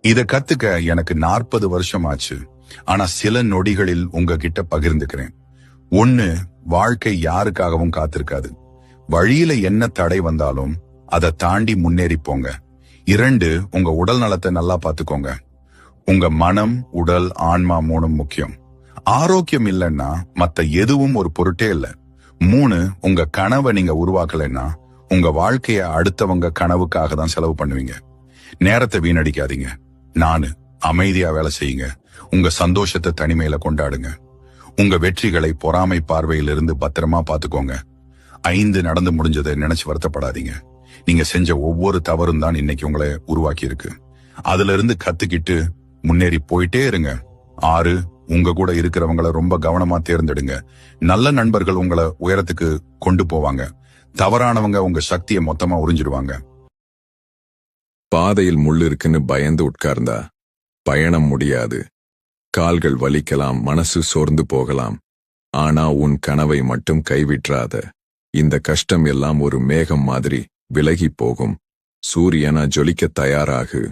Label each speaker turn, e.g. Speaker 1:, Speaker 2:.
Speaker 1: இத கத்துக்க எனக்கு 40 வருஷம் ஆச்சு. ஆனா சில நொடிகளில் உங்ககிட்ட பகிர்ந்துக்கிறேன். 1. வாழ்க்கை யாருக்காகவும் காத்திருக்காது. வழியில என்ன தடை வந்தாலும் அதை தாண்டி முன்னேறி போங்க. 2. உங்க உடல் நலத்தை நல்லா பாத்துக்கோங்க. உங்க மனம், உடல், ஆன்மா 3 முக்கியம். ஆரோக்கியம் இல்லைன்னா மத்த எதுவும் ஒரு பொருட்டே இல்ல. 3. உங்க கனவை நீங்க உருவாக்கலைன்னா உங்க வாழ்க்கைய அடுத்தவங்க கனவுக்காக தான் செலவு பண்ணுவீங்க. நேரத்தை வீணடிக்காதீங்க. 4. அமைதியா வேலை செய்யுங்க. உங்க சந்தோஷத்தை தனிமையில கொண்டாடுங்க. உங்க வெற்றிகளை பொறாமை பார்வையிலிருந்து பத்திரமா பாத்துக்கோங்க. 5. நடந்து முடிஞ்சதை நினைச்சு வருத்தப்படாதீங்க. நீங்க செஞ்ச ஒவ்வொரு தவறும் தான் இன்னைக்கு உங்களை உருவாக்கி இருக்கு. அதுல இருந்து கத்துக்கிட்டு முன்னேறி போயிட்டே இருங்க. 6. உங்க கூட இருக்கிறவங்கள ரொம்ப கவனமா தேர்ந்தெடுங்க. நல்ல நண்பர்கள் உங்களை உயரத்துக்கு கொண்டு போவாங்க. தவறானவங்க உங்க சக்தியை மொத்தமா உறிஞ்சிடுவாங்க.
Speaker 2: பாதையில் முள்ளு இருக்குன்னு பயந்து உட்கார்ந்தா பயணம் முடியாது. கால்கள் வலிக்கலாம், மனசு சோர்ந்து போகலாம். ஆனா உன் கனவை மட்டும் கைவிட்றாத. இந்த கஷ்டம் எல்லாம் ஒரு மேகம் மாதிரி விலகி போகும். சூரியனா ஜொலிக்க தயாராகு.